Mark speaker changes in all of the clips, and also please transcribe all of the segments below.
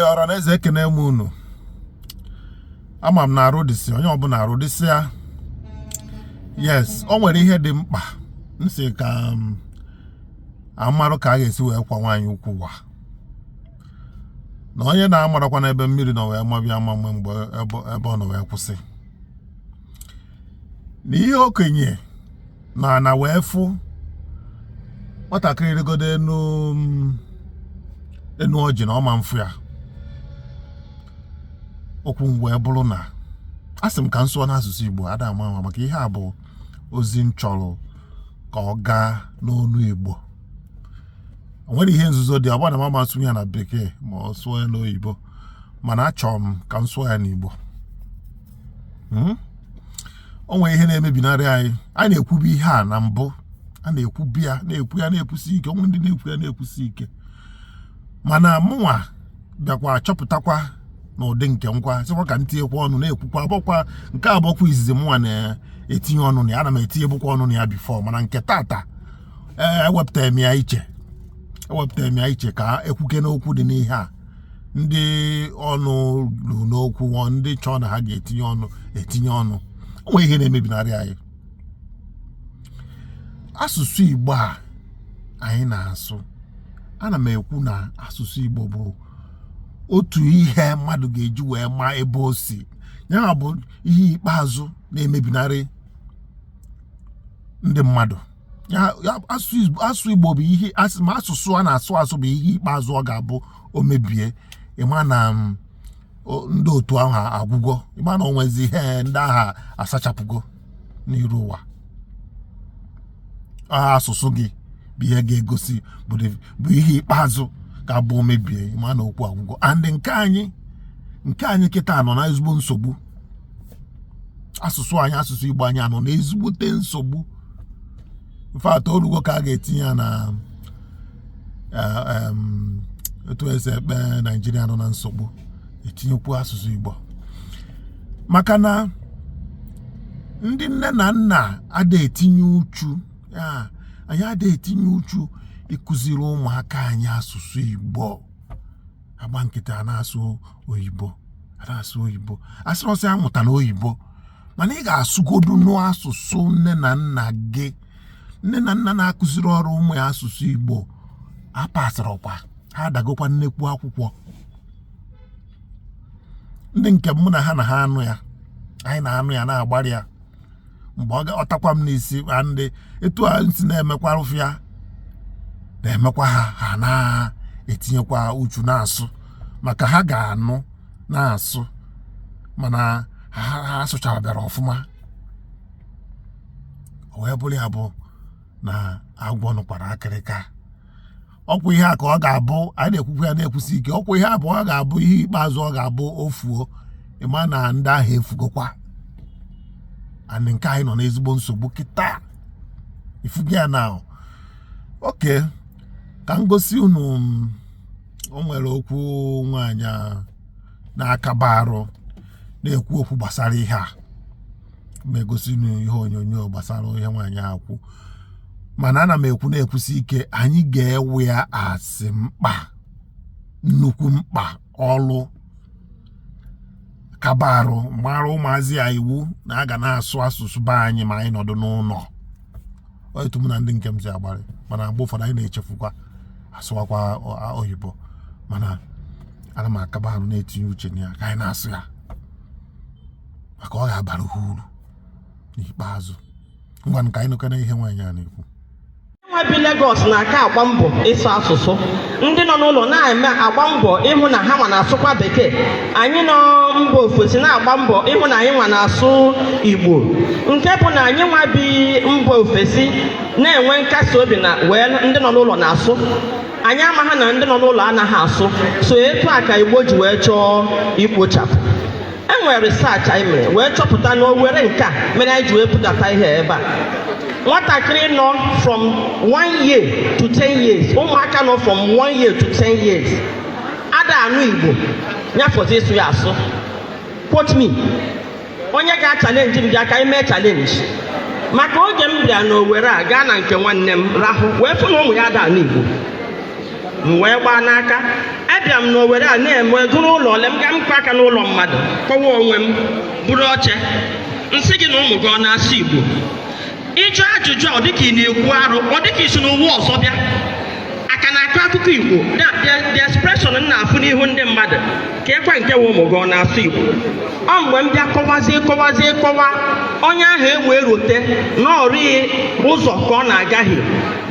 Speaker 1: Ọraneze ekene m unu. Ama m na arụ dịsị onye ọbụla arụ dịsị ya. Yes, o nwere ihe dị mkpa nsị ka amarụ ka a ga-esi wee kwa nwaanyị ukwu wa. Na onye na-amarakwa n'ebe mmiri nọ wee mabịa ama mgbe ebe ọ nọ wee kwụsị. N'ihe okenye na wee fụ nwatakịrị rigodo enu ọjị na ọma mfụ ya. Okwu wee bụrụ na asị m ka nsụọ n'asụsụ Igbo ada ama ama maka ihe a bụ ozi nchọrọ ka ọ gaa n'onu Igbo. O nwere ihe nzuzo dị ọbụna mama asụ ya na bekee ma ọ sụọ ya n'oyibo, mana achọrọ m ka m sụọ ya n'Igbo. O nwere ihe na-emebinarị anyị na-ekwubi ihe a na mbụ, a na-ekwubi ya na-ekwusi ike, onwe ndị na-ekwu ya na-ekwusi ike, mana mụnwa bịakwa chọpụtakwa n'ụdị nke nkwa sịkwa ka ntinyekwa ọnụ na-ekwukwa abụkwa nke abụkwa izizi mụnwa na-etinye ọnụ na ya, ana m etinye bụkwa ọnụ na ya bifọ, mana nke tata ewepụtara m ya iche ka ekwuke n'okwu dị n'ihe a. Ndị ọnụ lu n'okwu ndị chọọ na ha ga-etinye ọnụ etinye ọnụ. O nwere ihe na-emebinarị anyị. Asụsụ Igbo a anyị na-asụ, ana m ekwu na asụsụ Igbo bụ otu ihe mmadụ ga-eji wee maa ebe o si. Ya bụ ihe ikpeazụ na-emebinarị ndị mmadụ. Asụ Igbo bụ ihe ma asụsụ a na-asụ bụ ihe ikpeazụ ọ ga-abụ o mebie. Ịma na ndị otu ahụ agwụgo, ịma na onwezi ihe ndị agha asachapụgo n'iru ụwa. Asụsụ gị bụ ihe ga-egosi bụ ihe ikpeazụ ga-abụ o mebie, ịma na okwu agwụgo. And nke anyị kịta nọ na ezigbo nsogbu. Asụsụ Igbo anyị anọ na ezigbote nsogbu. Mfata orugo ka a ga-etinye ya na etu esi ekpe Naijiria nọ na nsogbu, etinyekwu asụsụ Igbo. Maka na ndị nne na nna ada etinye uchu, anyị ada etinye uchu ịkụziri ụmụaka anyị asụsụ Igbo. Agba nkịtị a na-asụ oyibo, asịrọsị amụta na oyibo, mana ị ga-asụgodu n'asụsụ nne na nna gị. Nne na nna na-akụziri ọrụ ụmụ ya asụsụ Igbo apasịrọkwa, ha adagokwa nnekwu akwụkwọ. Ndị nke mụ na ha anụ ya, anyị na-anụ ya na-agbari ya. Mgbe ọ takwa m n'isi, ndị etu a nsi na-emekwa rụfịa na-emekwa ha na-etinyekwa uchu na-asụ, maka ha ga-anụ na-asụ mana ha asụchara bịara ọfụma. O wee bụrụ ya bụ na agwọ nụkwara akịrịka. Ọkwa ihe a ka ọ ga-abụ, anyị na-ekwukwu ya na-ekwusi ike, ọkwa ihe abụọ ọ ga-abụ ihe ikpeazụ ọ ga-abụ ofuo. Ịma na ndị ahụ efugokwa. Andị nke anyị nọ n'ezigbo nsogbu kịta. Ifugi ya na oke ka m gosi unu. O nwere okwu nwaanyị na-akaba arụ na-ekwu okwu gbasara ihe a. Ma egosi unu ihe onyonyo gbasara ihe nwaanyị a kwu. Mana ana m ekwu na-ekwusi ike, anyị ga-ewe ya asị mkpa, nnukwu mkpa ọlụ kabarụ mara ụmụazị ya iwu na a ga na-asụ asụsụ be anyị ma anyị nọdụ n'ụlọ. Otu m na ndị nke m si agbarị, mana mgbe ụfọdụ anyị na-echefukwa asụwakwa oyibo, mana ana m akabarụ na-etinye uche na ya ka anyị na-asụ ya maka ọ ga-abara ha uru n'ikpeazụ. Ngwa nke anyị nụkwana ihe nwaanyị a na-ekwu.
Speaker 2: Nwa bi Lagos na-aka agba mbọ ịsụ asụsụ. Ndị nọ n'ụlọ na-eme agba mbọ ịhụ na ha nwa na-asụkwa Bekee. Anyị nọ mba ofesi na-agba mbọ ịhụ na anyị nwa na-asụ Igbo. Nke bụ na anyị nwa bi mba ofesi na-enwe nkasi obi na ndị nọ n'ụlọ na-asụ. Anyị amaghị na ndị nọ n'ụlọ anaghị asụ. So etu a ka Igbo ji wee chọọ ikpochapụ. Enwere research anyị mere wee chọpụta na owere nke a mere anyị ji wee pụtata ihe ebe a. Nwatakịrị nọ from 1 year to 10 years, ụmụaka nọ from 1 year to 10 years, ada anụ Igbo nyafọzi ịsụ ya asụ. Quote me, onye ga-challenge m bịa ka anyị mee challenge. Maka oge m bịa n'Owere a gaa na nke nwanne m rahụ wee fụ na ụmụ ya ada anụ Igbo. M wee gbaa n'aka abịa m n'Owere a na-eme gụrụ ụlọ ole m ga m kwa aka n'ụlọ mmadụ kọwa onwe m buru oche nsị gị na ụmụ gị ọ na-asụ Igbo ịjụ ajụjụ ọ dịka ị na-ekwu arụ ọ dịka isi n'ụwa ọzọ bịa aka na-akọ akụkọ Igbo the expression m na-afụ n'ihu ndị mmadụ ka ekwe nke nwe ụmụ gị ọ na-asụ Igbo ọ mgbe m bịa kọwazie onye ahụ ewee rote n'ọrịghị ụzọ ka ọ na-agaghị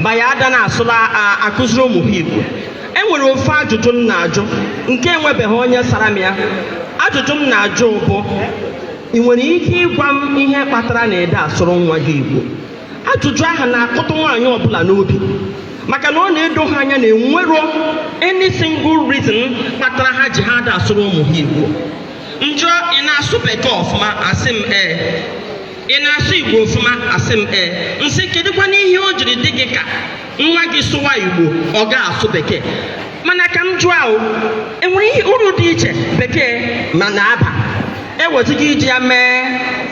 Speaker 2: baya ada na-asụla akụziri ụmụ ha Igbo enwere ofe ajụjụ m na-ajụ nke enwebeghị onye sara m ya ajụjụ m na-ajụ bụ ị nwere ike ịgwa m ihe kpatara na ede asụrụ nwa gị Igbo ajụjụ ahụ na-akụtụ nwaanyị ọbụla n'obi maka na ọ na-edo ha anya na enwero any single reason kpatara ha ji ha ada asụrụ ụmụ ha Igbo njọ ị na-asụ Bekee ọfụma asị m ị na-asụ Igbo ọfụma asị m nsị kedụkwa n'ihe o jiri dị gị ka nwa gị sụwa Igbo ọ ga-asụ Bekee mana ka m jụọ ahụ enwere ihe uru dị iche Bekee ma na-aba ewezụga iji ya mee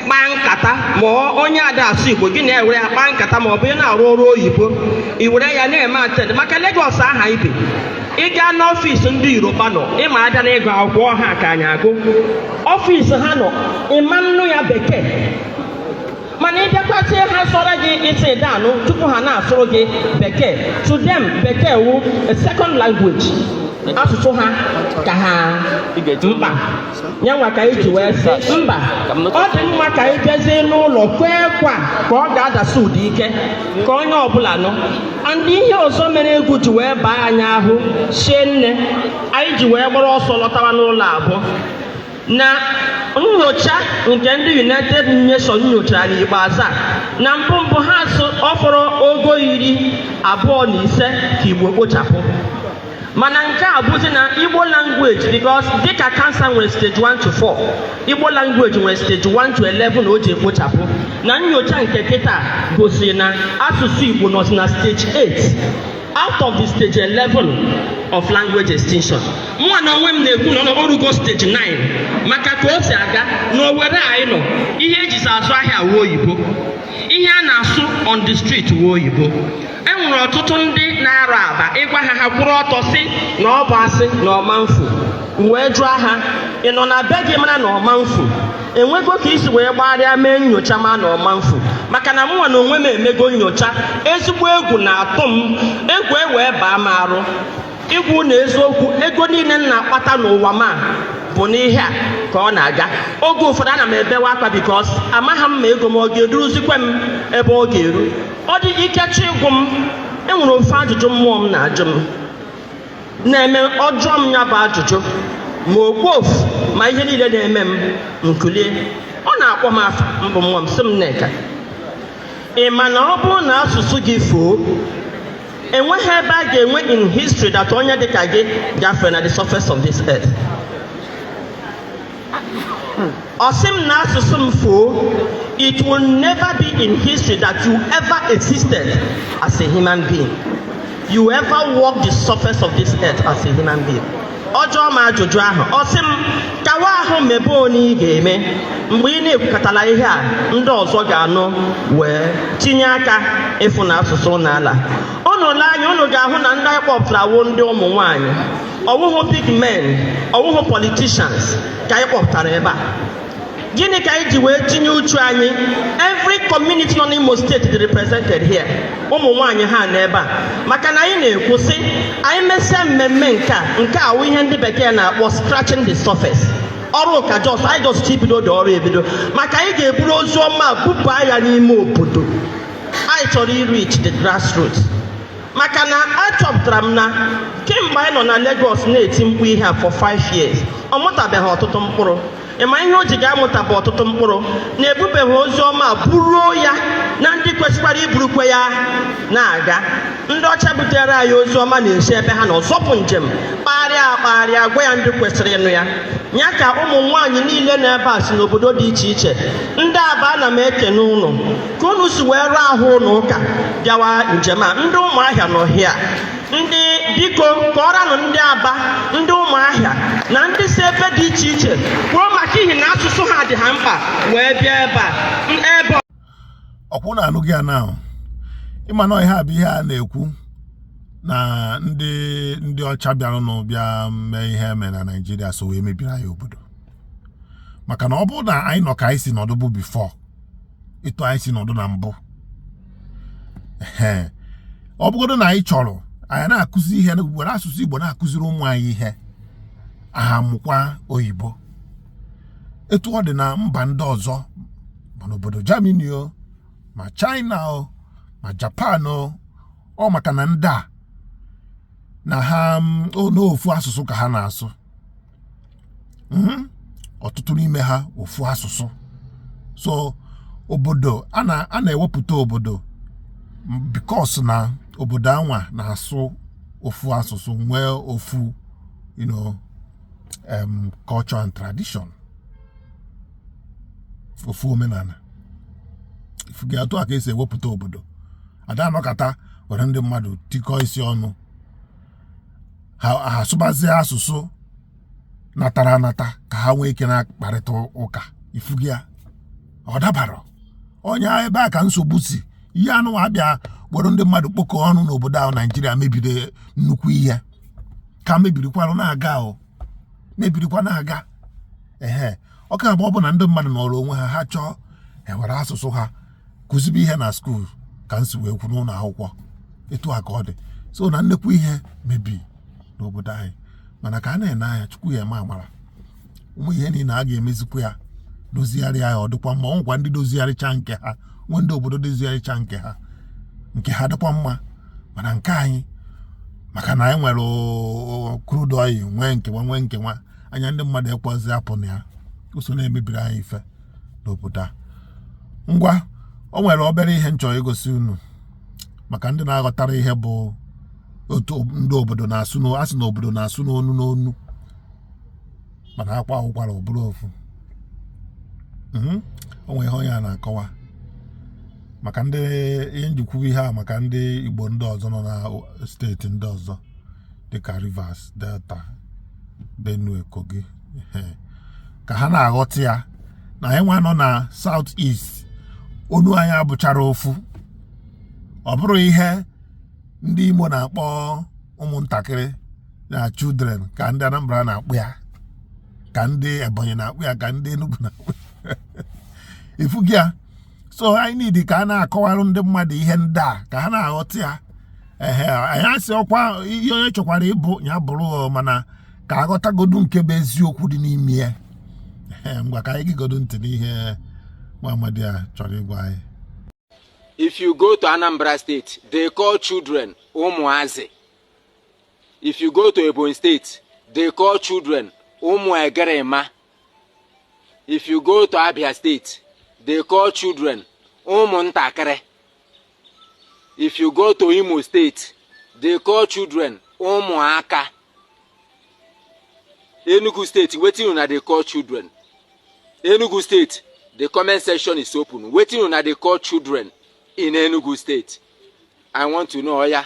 Speaker 2: kpaa nkata ma onye ada asụ Igbo gị na-ewere ya kpaa nkata ma ọ bụ ị na-arụ ọrụ oyibo i were ya na-eme atend maka Lagos aha ibe ị gaa n'ọfịs ndị Yoruba nọ ịma abịa na ịgụ akwụkwọ ha ka anyị agụ ọfịs ha nọ ịma nnụ ya Bekee mana ịbịakwasị ha sọrọ gị isi danụ tupu ha na-asụrụ gị Bekee to them Bekee wụ a second language asụsụ ha ka ha mkpa ya nwa ka iji wee sị mba ọ dị mma ka anyị jezie n'ụlọ kwee kwa ka ọ ga-adasi ụdị ike ka onye ọbụla nọ ndị ihe ọzọ mere egwu ji wee baa anyị ahụ shie nne anyị ji wee gbara ọsọ lọtawa n'ụlọ abụọ na nyocha nke ndị United Nations nyochara n'ikpeazụ a na mbụ ha ọ fọrọ ogo 25 ka Igbo kpochapụ mana nke a bụzi na Igbo language because dịka cancer nwere stage 1 to 4 Igbo language nwere stage 1 to 11 na o ji ekpochapụ na nyocha nke kịta gosiri na asụsụ Igbo nọzi na stage 8 out of the stage 11 of language extinction. Mwa na onwe m na-ekwu na ọ orugo stage 9 maka ka o si aga n'Owere anyị nọ ihe ejizi azụ ahịa wuo oyibo ihe a na-asụ on the street wuo oyibo enwere ọtụtụ ndị na-arụ aba ịgwa ha kwụrụ ọtọ si na ọ bụ asị na ọmanfu wee jụọ ha ị nọ na be gị mara na ọmanfu enwego ka isi wee gbagharịa mee nyocha ma na ọmanfu maka na mụnwa na onwe m emego nyocha ezigbo egwu na-atụ m egwu wee baa m arụ igwu na eziokwu ego niile m na-akpata n'ụwa ma bụ n'ihe a ka ọ na-aga oge ụfọdụ ana m ebewe akwa bikos amaghị m ma ego m ọ ga-eduruzikwe m ebe ọ ga-eru ọ dị ikechi ịgwụ m enwere ofe ajụjụ mmụọ m na-ajụ m na-eme ọjọọ m ya bụ ajụjụ ma okpofu ma ihe niile na-eme m nkulie ọ na-akpọ m afa mbụ mmụọ m sị m Nneka ị ma na ọ bụrụ na asụsụ gị foo enweghị ebe a ga-enwe in history that onye dịka gị gafere na the surface of this earth ọ sị m na asụsụ m foo it will never be in history that you ever existed as a human being you ever walk the surface of this earth as a human being ọjọọ m ajụjụ ahụ ọ sị m kawa ahụ mebe onye ị ga-eme mgbe ị na-ekwukọtala ihe a ndị ọzọ ga-anụ wee tinye aka ịfụ na asụsụ n'ala unu lee anya unu ga-ahụ na ndị anyị kpọpụtara wo ndị ụmụ nwaanyị ọwụhụ big men ọwụhụ politicians ka anyị kpọpụtara ebe a gịnị ka anyị ji wee tinye uchu anyị every community nọ n'Imo steeti dị represented here ụmụ nwaanyị ha n'ebe a maka na anyị na-ekwu sị anyị mesịa mmemme nke a wụ ihe ndị bekee na-akpọ scratching the surface ọrụ ka jos anyị just ibido dị ọrụ ebido maka anyị ga-eburu ozu ọma bupụ ya n'ime obodo anyị chọrọ reach the grassroots maka na achọpụtara m na kemgbe anyị nọ na Lagos na-eti mkpu ihe a for 5 years ọ mụtabeghị ọtụtụ mkpụrụ ịma ihe o ji ga-amụta bụ ọtụtụ mkpụrụ na-ebubeghị ozi ọma buruo ya na ndị kwesịkwara iburukwe ya na-aga ndị ọcha butere anyị ozi ọma na-esi ebe ha nọ zọpụ njem kpagharịa gwa ya ndị kwesịrị ịnụ ya ya ka ụmụ nwaanyị niile na-ebe a si n'obodo dị iche iche ndị Aba ana m ekene ụnụ ka unu si wee rụọ ahụ ụlọ ụka bịawa njem a ndị Ụmụahịa n'ọhịa ndị biko kọọranụ ndị Aba ndị Ụmụahịa na ndị si ebe dị iche iche kwuo maka ihi na asụsụ ha dị ha mkpa wee bịa ebe
Speaker 1: ọkwụ na-anụ gị na ịma na ihe a bụ ihe a na-ekwu na ndị ọcha bịara n'ụbịa mee ihe eme na Naịjirịa so wee mebiri anyị obodo maka na ọ bụrụ na anyị nọ ka anyị si nọdụ bụ bifọ etu anyị si nọdụ na mbụ ọ bụgodo na anyị chọrọ anyị na-akụzi ihe were asụsụ Igbo na-akụziri ụmụ anyị ihe aha mụkwa oyibo etu ọ dị na mba ndị ọzọ ma n'obodo Germany o ma China o ma Japan o ọ maka na ndị a na ha n'ofu asụsụ ka ha na-asụ ọtụtụ n'ime ha ofu asụsụ so obodo a na-ewepụta obodo because na obodo anwa na-asụ ofu asụsụ nwee ofu culture and tradition ofu omenala ifugi atụ aka esi ewepụta obodo ada anọkata were ndị mmadụ tikọ isi ọnụ ha asụbazie asụsụ natara anata ka ha nwee ike na-akparịta ụka ifugi ya ọ dabara onye ebe a ka nsogbu si ihe anụ abịa gboro ndị mmadụ kpokọ ọnụ n'obodo ahụ Naịjirịa mebiri nnukwu ihe ka mebirikwa na-aga ọ ka ọ bụ na ndị mmadụ nọrọ onwe ha chọọ ewere asụsụ ha kụzibe ihe na skuul ka nsi wee kwu n'ụlọ akwụkwọ etu a ka ọ dị so na nnekwu ihe mebi n'obodo anyị mana ka a na-ene anya Chukwu ya eme amara ụmụ ihe niile a ga-emezikwa ya dozigharị ya ọ dịkwa mma ọnwụkwa ndị dozigharịcha nke ha nwe ndị obodo dozigharịcha nke ha dịkwa mma mana nke anyị maka na anyị nwere crude oil nwee nkewa anya ndị mmadụ ekwazi apụ na ya uso na-emebiri anyị ife n'obodo a ngwa o nwere obere ihe nchọrọ igosi unu maka ndị na-aghọtara ihe bụ otu ndị obodo na-asụ asị na obodo na-asụ n'onu mana akwa ụkwara ọbụla ofu o nwere ihe onye a na-akọwa maka ndị ihe njikwu ihe a maka ndị Igbo ndị ọzọ nọ na steeti ndị ọzọ dịka Rivers, Delta, Benue, Kogi ka ha na-aghọta ya na anyị nwa nọ na South East onu anyị abụchara ofu ọ bụrụ ihe ndị Imo na-akpọ ụmụntakịrị na children ka ndị Anambra na-akpụ ya ka ndị Ebonyi na-akpụ ya ka ndị Enugu na-akpụ ya ifugi ya so anyị need ka a na-akọwarụ ndị mmadụ ihe ndị a ka ha na-aghọta ya anyị asị ọkwa ihe onye chọkwara ịbụ ya bụrụ mana ka aghọtagodu nke bụ eziokwu dị n'ime ya ngwa ka anyị gigodo ntị n'ihe nwa amadi a chọrọ ịgwa anyị.
Speaker 3: If you go to Anambra State, they call children ụmụazị. If you go to Ebonyi State, they call children ụmụ egerema. If you go to Abia State, they call children ụmụntakịrị. If you go to Imo State, they call children ụmụaka. Enugu State, wetin una dey call children? Enugu State, the comment section is open. Wetin una dey call children in Enugu State? I want to know ya.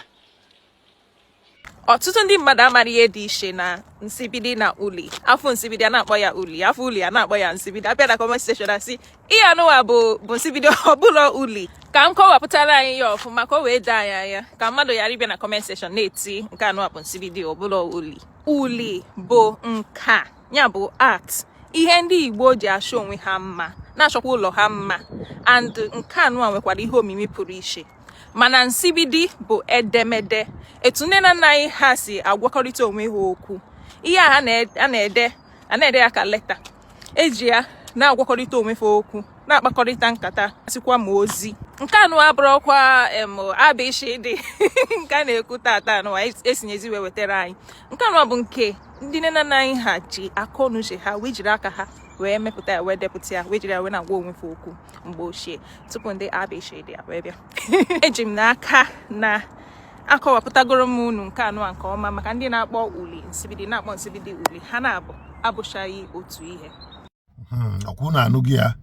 Speaker 4: Ọtụtụ ndị mmadụ amara ihe dị iche na nsibidi na uli. Afọ nsibidi a na-akpọ ya uli, afọ uli a na-akpọ ya nsibidi. Abịa na comment section asị ihe anụwa bụ nsibidi ọbụla uli. Ka m kọwapụtara anyị ya ọfụma ka o wee daa anyị anya ka mmadụ ghara ịbịa na comment section na-eti nke anụwa bụ nsibidi ọbụla uli. Uli bụ nka, ya bụ art. Ihe ndị Igbo ji achọ onwe ha mma, na-achọkwa ụlọ ha mma, and nke anụwa nwekwara ihe omimi pụrụ iche. Mana nsibidi bụ edemede, etu nne na nna anyị ha si agwakọrịta onwe ha okwu. Ihe a na-ede ya ka leta, eji ya na-agwakọrịta onwe ha okwu, na-akpakọrịta nkata, sikwa ma ozi. Nke anụ abụrụkwa abịshịdị nke a na-ekwu tata anụwa esinyezi wee wetara anyị. Nke anụ bụ nke ndị nne na nna anyị ha ji akọ n'uche ha wee jiri aka ha wee mepụta ya wee depụta ya wee jiri ya wee na-agwa onwe ha okwu mgbe ochie tupu ndị abịshịdị ya wee bịa. Eji m n'aka na akọwapụtagoro m unu nke anụ nke ọma maka ndị na-akpọ uli nsibidi na-akpọ nsibidi uli ha na-abụ abụchaghị otu ihe.
Speaker 1: Ọkwụ na anụ gị ya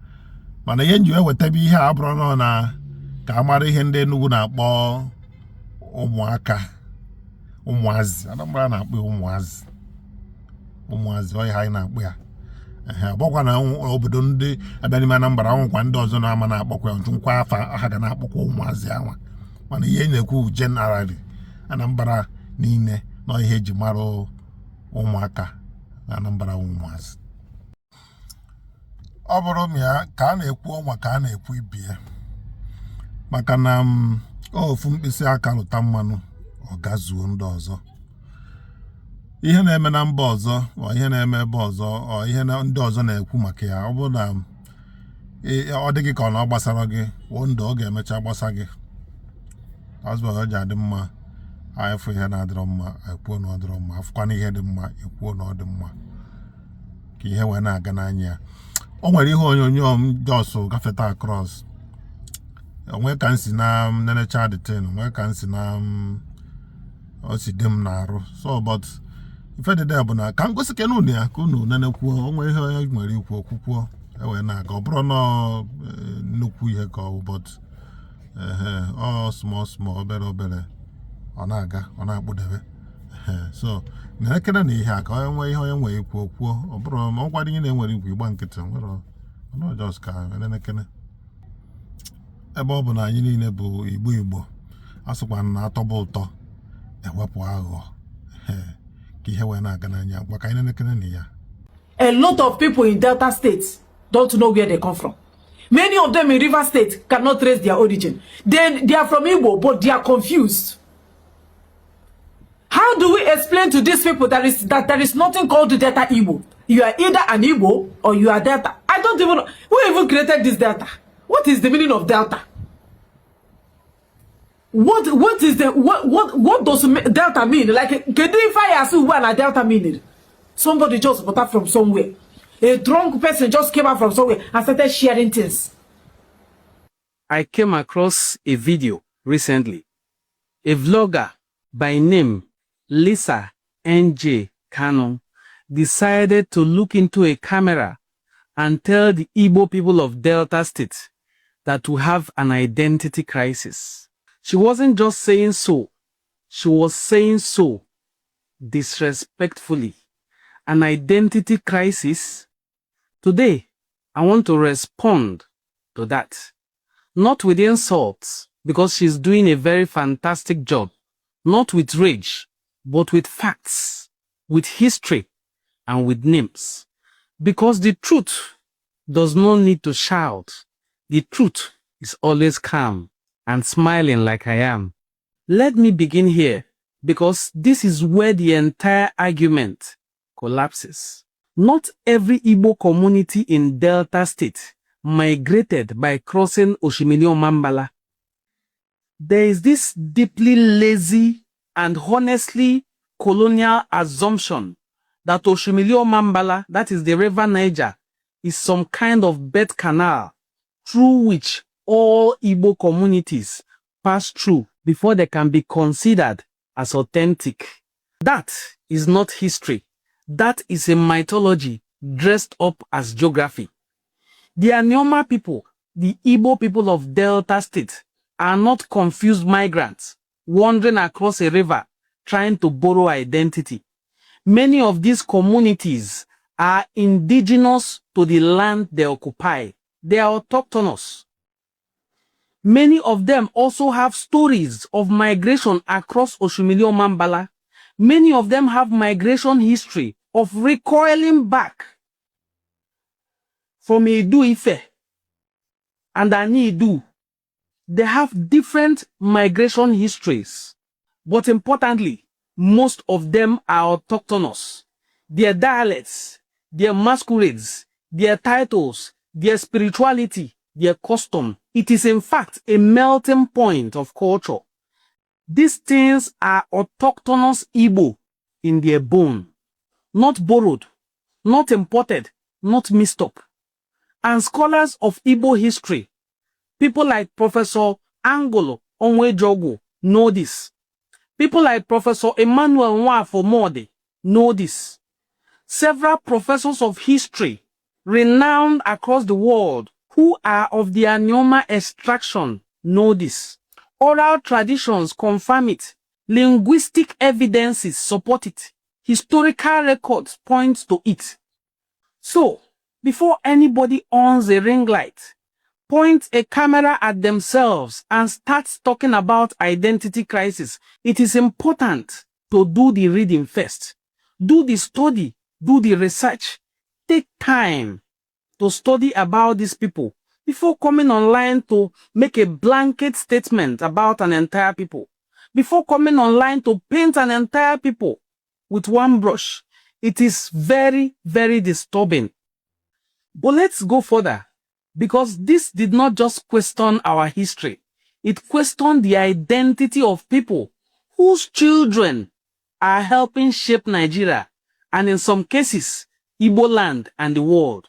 Speaker 1: mana ihe nji ewetebe ihe a bụrụ nọ na ka a mara ihe ndị Enugu na-akpọ ụmụaka ụmụazị. Anambra na-akpọ ụmụazị ọhịa anyị na-akpọ ya ọgbakwa na obodo ndị abịa n'ime Anambra nwekwa ndị ọzọ na-ama na-akpọkwa njụnkwa afa ha ga na-akpọkwa ụmụazị anwa mana ihe na-ekwu generally Anambra niile na ihe eji mara ụmụaka na Anambra ụmụazị. Ọ bụrụ m ya ka a na-ekwu ọnwa ka a na-ekwu ibie, maka na ofu mkpịsị aka lụta mmanụ ọ gazuo ndị ọzọ. Ihe na-eme na mba ọzọ ọ ihe na-eme ebe ọzọ ọ ihe ndị ọzọ na-ekwu maka ya, ọ bụrụ na ọ dịghị ka ọ na ọ gbasara gị ndụ ọ ga-emecha gbasa gị. Azụbọ ọ ji adị mma afụ ihe na-adịrọ mma ekwuo na ọ dịrọ mma, afụkwana ihe dị mma ekwuo na ọ dị mma, ka ihe wee na-aga n'anya ya. O nwere ihe onyonyo m jọsụ gafeta across, onwe ka nsi na nenecha dịtin, onwe ka nsi na o si dị m na-arụ. So but ife dị bụ na ka m gosi kene unu ya ka unu nenekwuo, onwe ihe onye nwere ikwu okwukwuo ewee na-aga. Ọ bụrụ na nnukwu ihe ka ọ but ọ small obere obere ọ na-aga ọ na-akpụdebe. So na-ekene na ihe a ka onye nwee ihe onye nwere ikwu okwuo, ọ bụrụ ma ọ gwara ihe na-enwere ikwu ịgba nkịtị nwere ọjọs ka na-ekene. Ebe ọ bụ na anyị niile bụ Igbo asụkwa na atọba ụtọ ewepụ aghụghọ ka ihe wee na-aga n'anya gwa ka anyị na-ekene na ya.
Speaker 5: A lot of people in Delta State don't know where they come from. Many of them in River State cannot trace their origin. They are from Igbo, but they are confused. How do we explain to these people that there is nothing called Delta Igbo? You are either an Igbo or you are Delta. I don't even know. Who even created this Delta? What is the meaning of Delta? What does Delta mean? Like, can you find what Delta meaning? Somebody just got up from somewhere. A drunk person just came out from somewhere and started sharing things.
Speaker 6: I came across a video recently. A vlogger by name Lisa NJ Canon decided to look into a camera and tell the Igbo people of Delta State that we have an identity crisis. She wasn't just saying so, she was saying so disrespectfully. An identity crisis? Today, I want to respond to that. Not with insults, because she's doing a very fantastic job. Not with rage, but with facts, with history, and with names. Because the truth does not need to shout. The truth is always calm and smiling like I am. Let me begin here, because this is where the entire argument collapses. Not every Igbo community in Delta State migrated by crossing Oshimilio Mambala. There is this deeply lazy and honestly colonial assumption that Oshimilio Mambala, that is the river Niger, is some kind of birth canal through which all Igbo communities pass through before they can be considered as authentic. That is not history. That is a mythology dressed up as geography. The Anioma people, the Igbo people of Delta State, are not confused migrants wandering across a river trying to borrow identity. Many of these communities are indigenous to the land they occupy. They are autochthonous. Many of them also have stories of migration across Oshimilio Mambala. Many of them have migration history of recoiling back from Edu Ife and Ani Edu. They have different migration histories, but importantly, most of them are autochthonous. Their dialects, their masquerades, their titles, their spirituality, their custom, it is in fact a melting point of culture. These things are autochthonous Igbo in their bone, not borrowed, not imported, not mixed up. And scholars of Igbo history, people like Professor Angolo Onwejogu, know this. People like Professor Emmanuel Nwafomode know this. Several professors of history, renowned across the world, who are of the Anioma extraction, know this. Oral traditions confirm it. Linguistic evidences support it. Historical records point to it. So, before anybody owns a ring light, point a camera at themselves and start talking about identity crisis, it is important to do the reading first. Do the study, do the research. Take time to study about these people before coming online to make a blanket statement about an entire people. Before coming online to paint an entire people with one brush. It is very, very disturbing. But let's go further, because this did not just question our history. It questioned the identity of people whose children are helping shape Nigeria, and in some cases, Igbo land and the world.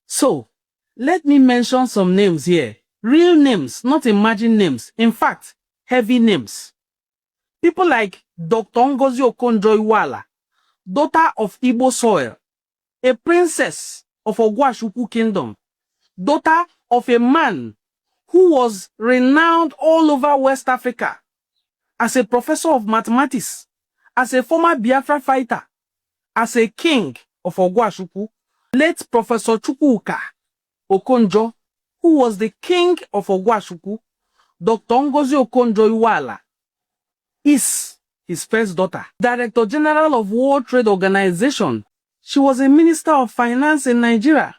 Speaker 6: So, let me mention some names here. Real names, not imagined names. In fact, heavy names. People like Dr. Ngozi Okonjo-Iweala, daughter of Igbo soil, a princess of Ogwashuku kingdom, daughter of a man who was renowned all over West Africa as a professor of mathematics, as a former Biafra fighter, as a king of Ogwashuku, late Professor Chukwuka Okonjo, who was the king of Ogwashuku. Dr. Ngozi Okonjo-Iweala is his first daughter. Director General of World Trade Organization. She was a Minister of Finance in Nigeria.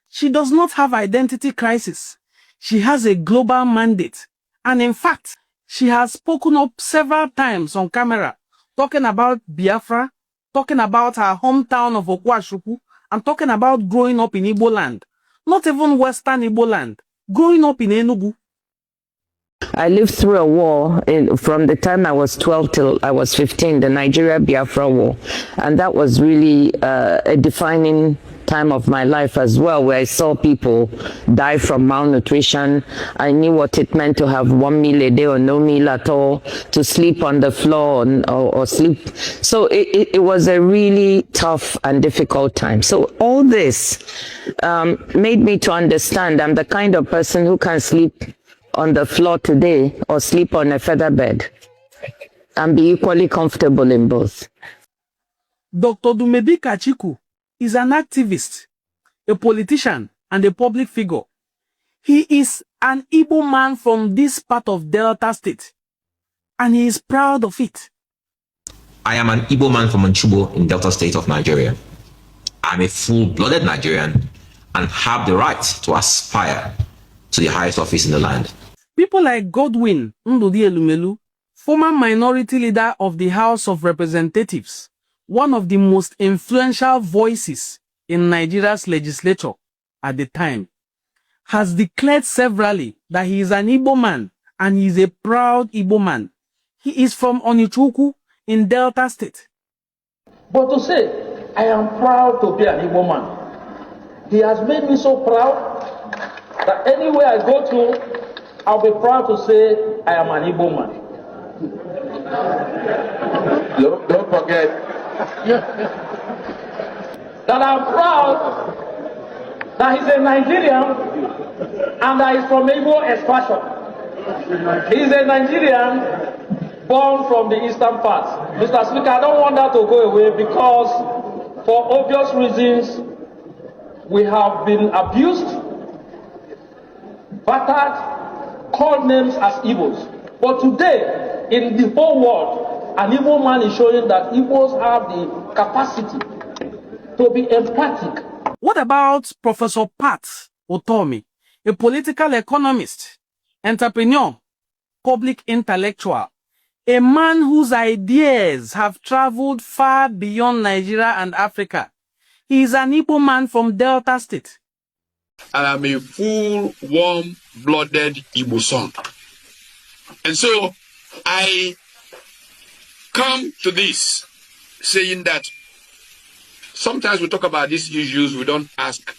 Speaker 6: She does not have identity crisis. She has a global mandate. And in fact, she has spoken up several times on camera, talking about Biafra, talking about her hometown of Ogwashuku, and talking about growing up in Igbo land. Not even Western Igbo land. Growing up in Enugu.
Speaker 7: I lived through a war from the time I was 12 till I was 15, the Nigeria Biafra War. And that was really a defining time of my life as well, where I saw people die from malnutrition. I knew what it meant to have 1 meal a day or no meal at all, to sleep on the floor or sleep. So it was a really tough and difficult time. So all this made me to understand I'm the kind of person who can sleep on the floor today or sleep on a feather bed and be equally comfortable in both.
Speaker 6: Dr. Dumebi Kachiku is an activist, a politician, and a public figure. He is an Igbo man from this part of Delta State, and he is proud of it.
Speaker 8: I am an Igbo man from Onchubo in Delta State of Nigeria. I'm a full-blooded Nigerian and have the right to aspire to the highest office in the land.
Speaker 6: People like Godwin Ndudi Elumelu, former minority leader of the House of Representatives, one of the most influential voices in Nigeria's legislature at the time, has declared severally that he is an Igbo man and he is a proud Igbo man. He is from Onichuku in Delta State.
Speaker 9: But to say, I am proud to be an Igbo man, he has made me so proud that anywhere I go to, I'll be proud to say I am an Igbo man. Don't forget that I'm proud that he's a Nigerian and that he's from Igbo extraction. He's a Nigerian born from the eastern part. Mr. Speaker, I don't want that to go away because for obvious reasons we have been abused, battered, called names as Igbos. But today, in the whole world, an Igbo man is showing that Igbos have the capacity to be empathic.
Speaker 6: What about Professor Pat Otomi, a political economist, entrepreneur, public intellectual, a man whose ideas have traveled far beyond Nigeria and Africa? He is an Igbo man from Delta State.
Speaker 10: And I'm a full, warm-blooded Igbo son. And so I come to this saying that sometimes we talk about these issues, we don't ask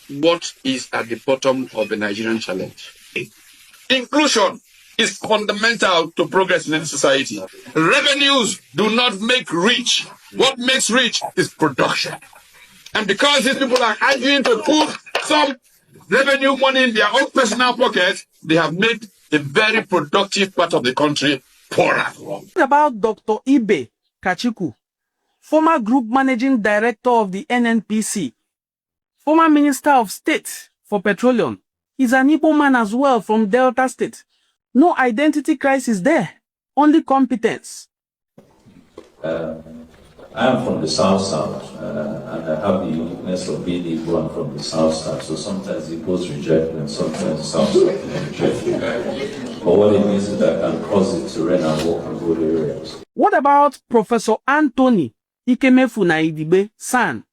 Speaker 10: what is at the bottom of the Nigerian challenge. Inclusion is fundamental to progress in any society. Revenues do not make rich. What makes rich is production. And because these people are arguing to put some revenue money in their own personal pocket, they have made a very productive part of the country poorer.
Speaker 6: What about Dr. Ibe Kachiku, former group managing director of the NNPC, former Minister of State for petroleum. He's an Igbo man as well from Delta State. No identity crisis there, only competence.
Speaker 11: I am from the South, and I have the uniqueness of being Igbo and from the South, so sometimes Igbos reject me and sometimes the South reject me. But what it means is that I can cross the terrain and walk in good areas.
Speaker 6: What about Professor Anthony Ikemefu Naidigbe, son?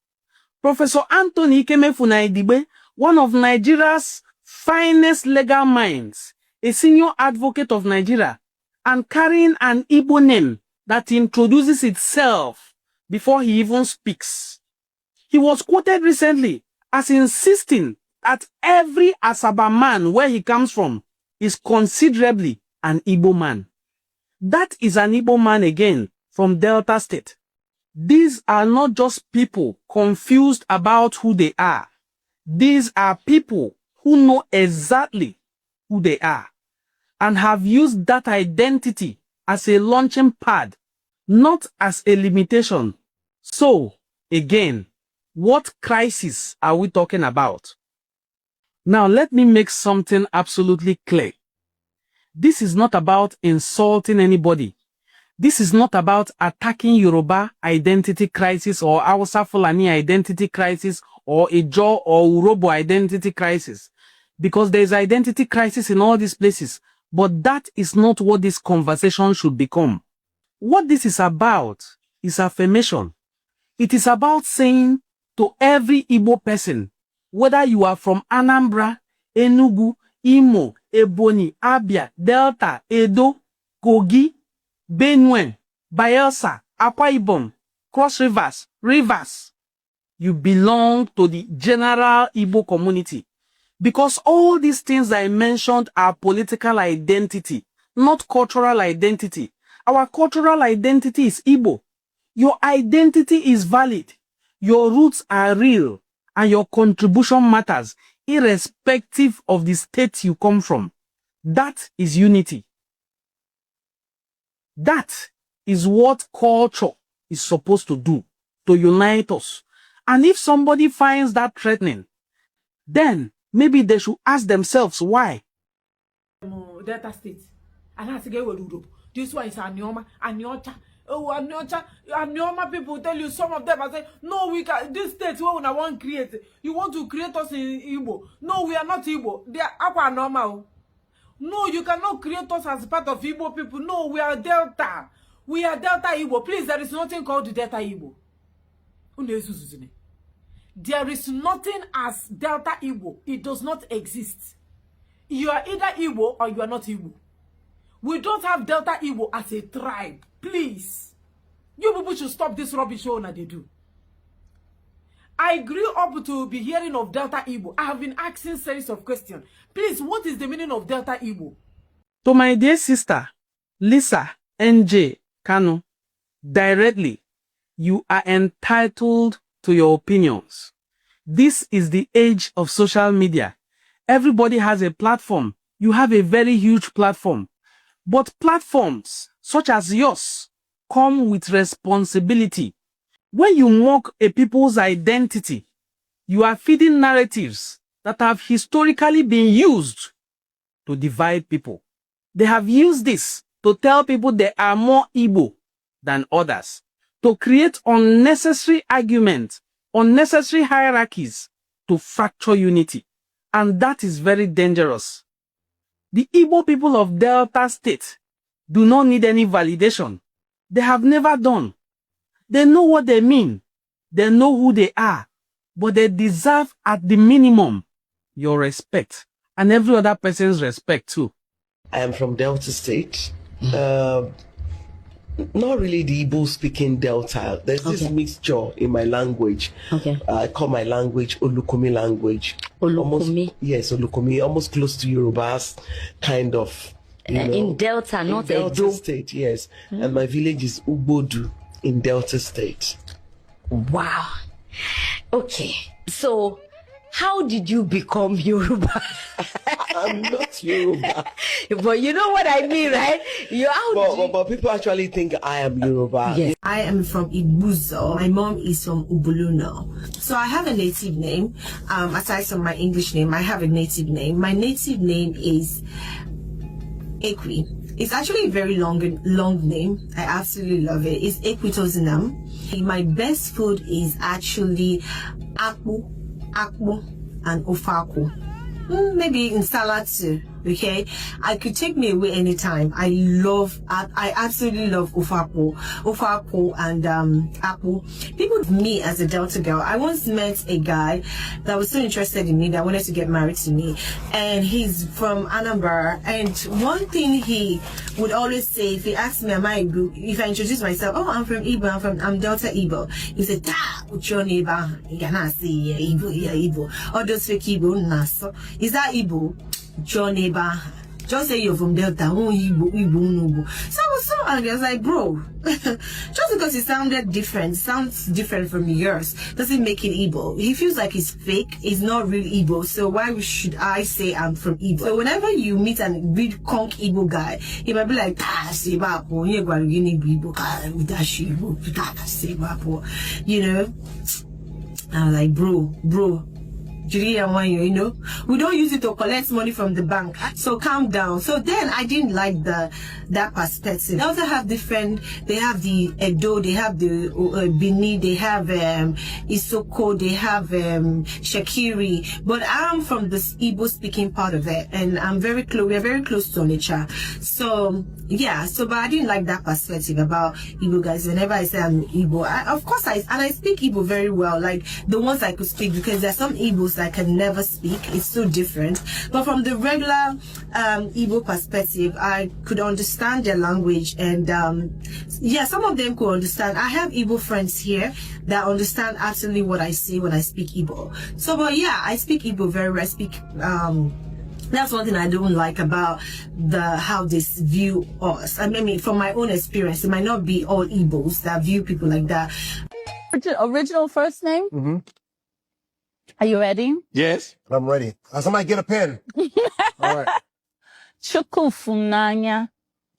Speaker 6: Professor Anthony Ikemefu Naidigbe, one of Nigeria's finest legal minds, a senior advocate of Nigeria, and carrying an Igbo name that introduces itself before he even speaks. He was quoted recently as insisting that every Asaba man where he comes from is considerably an Igbo man. That is an Igbo man again from Delta State. These are not just people confused about who they are. These are people who know exactly who they are and have used that identity as a launching pad, not as a limitation. So, again, what crisis are we talking about? Now, let me make something absolutely clear. This is not about insulting anybody. This is not about attacking Yoruba identity crisis or Hausa Fulani identity crisis or Ijaw or Urobo identity crisis. Because there is identity crisis in all these places. But that is not what this conversation should become. What this is about is affirmation. It is about saying to every Igbo person, whether you are from Anambra, Enugu, Imo, Ebonyi, Abia, Delta, Edo, Kogi, Benue, Bayelsa, Akwa Ibom, Cross Rivers, you belong to the general Igbo community. Because all these things I mentioned are political identity, not cultural identity. Our cultural identity is Igbo. Your identity is valid. Your roots are real. And your contribution matters, irrespective of the state you come from. That is unity. That is what culture is supposed to do, to unite us. And if somebody finds that threatening, then maybe they should ask themselves why.
Speaker 5: Delta State. And I say, this one is Anioma, Aniocha. Oh, Anioma people tell you, some of them I say, no, we can, this state where I want to create, you want to create us in Igbo. No, we are not Igbo. They are Aqua normal. No, you cannot create us as part of Igbo people. No, we are Delta. We are Delta Igbo. Please, there is nothing called Delta Igbo. There is nothing as Delta Igbo. It does not exist. You are either Igbo or you are not Igbo. We don't have Delta Igbo as a tribe. Please. You people should stop this rubbish show that they do. I grew up to be hearing of Delta Igbo. I have been asking series of questions. Please, what is the meaning of Delta Igbo?
Speaker 6: To my dear sister, Lisa NJ Kanu, directly, you are entitled to your opinions. This is the age of social media. Everybody has a platform. You have a very huge platform. But platforms such as yours come with responsibility. When you mock a people's identity, you are feeding narratives that have historically been used to divide people. They have used this to tell people they are more Igbo than others, to create unnecessary arguments, unnecessary hierarchies, to fracture unity. And that is very dangerous. The Igbo people of Delta State do not need any validation. They have never done. They know what they mean. They know who they are. But they deserve, at the minimum, your respect. And every other person's respect too.
Speaker 12: I am from Delta State. Not really the Igbo speaking Delta. There's this mixture in my language. I call my language Olukumi language.
Speaker 13: Olukumi?
Speaker 12: Yes, Olukumi. Almost close to Yoruba's kind of.
Speaker 13: In Delta, not
Speaker 12: in Delta
Speaker 13: Edo.
Speaker 12: State, yes. And my village is Ubodu in Delta State.
Speaker 13: Wow. Okay. So, How did you become Yoruba?
Speaker 12: I'm not Yoruba.
Speaker 13: But you know what I mean, right?
Speaker 12: But people actually think I am Yoruba.
Speaker 14: Yes. I am from Ibuzo. My mom is from Ubuluno. So I have a native name. Aside from my English name, I have a native name. My native name is Ekwi. It's actually a very long name. I absolutely love it. It's Ekwitozinam. My best food is actually akpu, and ofaku. Maybe in salad too. Okay, I could take me away anytime. I absolutely love ofaku and akpu. People, me as a Delta girl, I once met a guy that was so interested in me that wanted to get married to me, and he's from Anambra. And one thing he would always say, if he asked me, am I Igbo? If I introduce myself, oh, I'm from Igbo, I'm Delta Igbo. He said, what's your neighbor? You cannot say Igbo, yeah, Igbo. All those fake Igbo, naso. Is that Igbo? Your neighbor, just say you're from Delta. So I was so angry. I was like, bro, just because it sounds different from yours, doesn't make it Igbo. He feels like it's fake. It's not real Igbo. So why should I say I'm from Igbo? So whenever you meet a big conk Igbo guy, he might be like, you know. I was like, bro. You know, we don't use it to collect money from the bank, so calm down. So then I didn't like that perspective. They also have different, they have the Edo, they have the Bini, they have Isoko, they have Shakiri, but I'm from this Igbo speaking part of it, and I'm very close, we're very close to Onitsha. So yeah, but I didn't like that perspective about Igbo guys. Whenever I say I'm Igbo, of course I speak Igbo very well, like the ones I could speak, because there's some Igbos I can never speak. It's so different. But from the regular Igbo perspective, I could understand their language, and yeah, some of them could understand. I have Igbo friends here that understand absolutely what I say when I speak Igbo. So, but yeah, I speak Igbo very well. I speak that's one thing I don't like about how they view us. I mean, from my own experience, it might not be all Igbos that view people like that.
Speaker 15: Original first name?
Speaker 16: Mm-hmm.
Speaker 15: Are you ready?
Speaker 16: Yes, I'm ready. Somebody get a pen. All right.
Speaker 15: Chukwufunanya.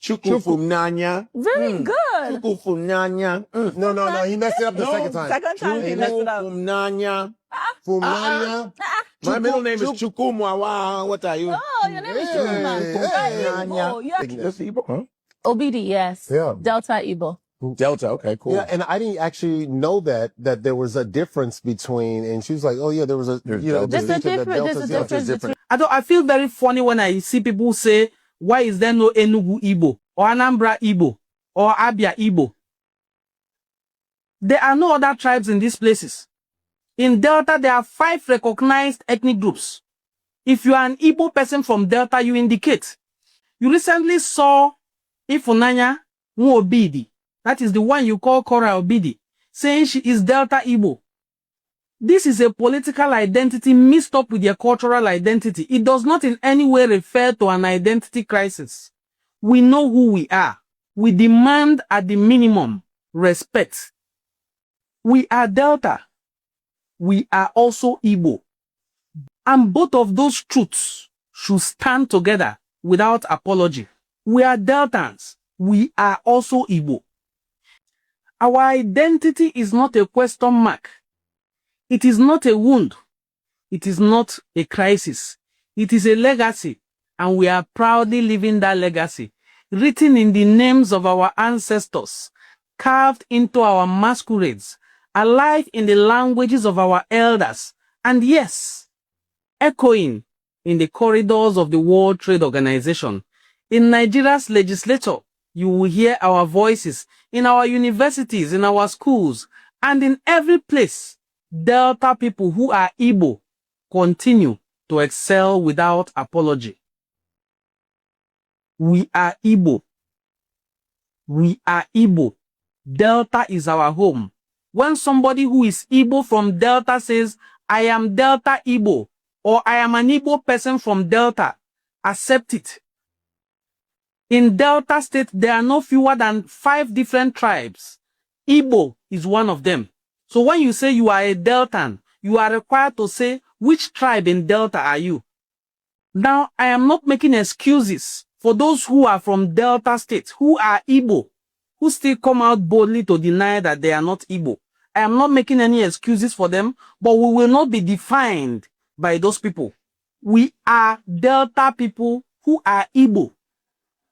Speaker 16: Chukwufunanya.
Speaker 15: Very good.
Speaker 16: Chukwufunanya. No. He messed it up the second time.
Speaker 15: Second time he messed it up.
Speaker 16: Chukwufunanya. Funanya. My middle name is Chukwumwawa. What are you?
Speaker 15: Oh, your name is Chukwuma.
Speaker 16: That's Igbo, huh?
Speaker 15: Obidi, yes.
Speaker 16: Yeah.
Speaker 15: Delta Igbo.
Speaker 16: Delta, okay, cool.
Speaker 17: Yeah, and I didn't actually know that there was a difference between, and she was like, oh yeah, there was a,
Speaker 15: There's a difference.
Speaker 6: I feel very funny when I see people say, why is there no Enugu Igbo, or Anambra Igbo, or Abia Igbo? There are no other tribes in these places. In Delta, there are 5 recognized ethnic groups. If you are an Igbo person from Delta, you indicate. You recently saw Ifunanya Nwobidi. That is the one you call Cora Obidi, saying she is Delta Igbo. This is a political identity mixed up with your cultural identity. It does not in any way refer to an identity crisis. We know who we are. We demand at the minimum respect. We are Delta. We are also Igbo. And both of those truths should stand together without apology. We are Deltans. We are also Igbo. Our identity is not a question mark. It is not a wound. It is not a crisis. It is a legacy, and we are proudly living that legacy, written in the names of our ancestors, carved into our masquerades, alive in the languages of our elders, and yes, echoing in the corridors of the World Trade Organization. In Nigeria's legislature, you will hear our voices in our universities, in our schools, and in every place. Delta people who are Igbo continue to excel without apology. We are Igbo. We are Igbo. Delta is our home. When somebody who is Igbo from Delta says, I am Delta Igbo, or I am an Igbo person from Delta, accept it. In Delta State, there are no fewer than 5 different tribes. Igbo is one of them. So when you say you are a Deltan, you are required to say Which tribe in Delta are you? Now, I am not making excuses for those who are from Delta State, who are Igbo, who still come out boldly to deny that they are not Igbo. I am not making any excuses for them, but we will not be defined by those people. We are Delta people who are Igbo.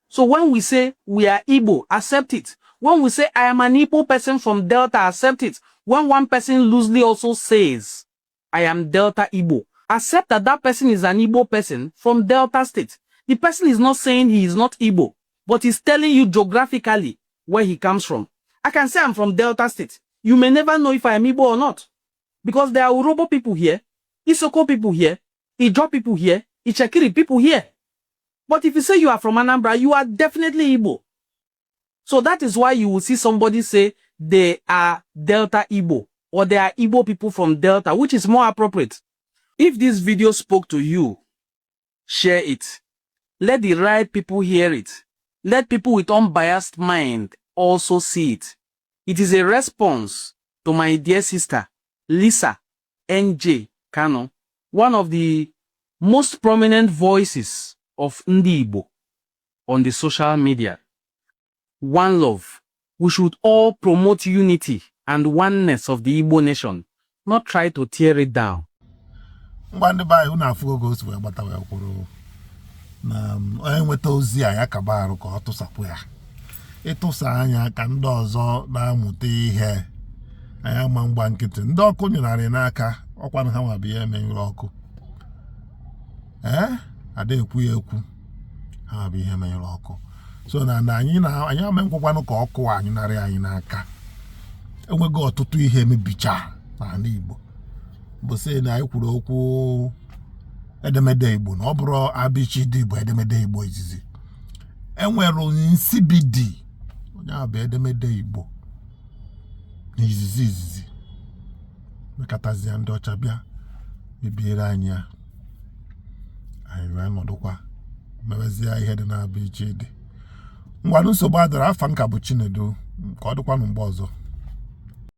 Speaker 6: So when we say we are Igbo, accept it. When we say I am an Igbo person from Delta, accept it. When one person loosely also says I am Delta Igbo, accept that that person is an Igbo person from Delta State. The person is not saying he is not Igbo, but he's telling you geographically where he comes from. I can say I'm from Delta State. You may never know if I am Igbo or not, because there are Urobo people here, Isoko people here, Ijo people here, Ichekiri people here. But if you say you are from Anambra, you are definitely Igbo. So that is why you will see somebody say they are Delta Igbo, or they are Igbo people from Delta, which is more appropriate. If this video spoke to you, share it. Let the right people hear it. Let people with unbiased mind also see it. It is a response to my dear sister, Lisa N.J. Kano, one of the most prominent voices of Ndi Igbo on the social media. One love. We should all promote unity and oneness of the Igbo nation, not try to tear it down.
Speaker 1: Na onye nweta ozi a ya kaba arụ ka ọ tụsapụ ya ịtụsa anya ka ndị ọzọ na-amụta ihe anya ma mgba nkịtị ndị ọkụ nyụnarị n'aka ọkwanụ ha nwa bụ ihe menyụrụ ọkụ ada ekwu ya ekwu ha bụ ihe menyụrụ ọkụ so na anyị amenkwakwanụ ka ọkụ anyụnarị anyị n'aka enweghị ọtụtụ ihe mebicha n'ala Igbo bụ sị na anyị kwuru okwu edemede Igbo na ọ bụrụ abịchịdị bụ edemede Igbo izizi enwere nsibidi onye a bụ edemede Igbo n'izizi mekatazia ndị ọcha bịa mebiere anyị ya anyị wee nọdụkwa mewezie ihe dị na abịchịdị ngwanụ nsogbu adịrị afa nka bụ Chinedu ka ọ dịkwanụ mgbe ọzọ.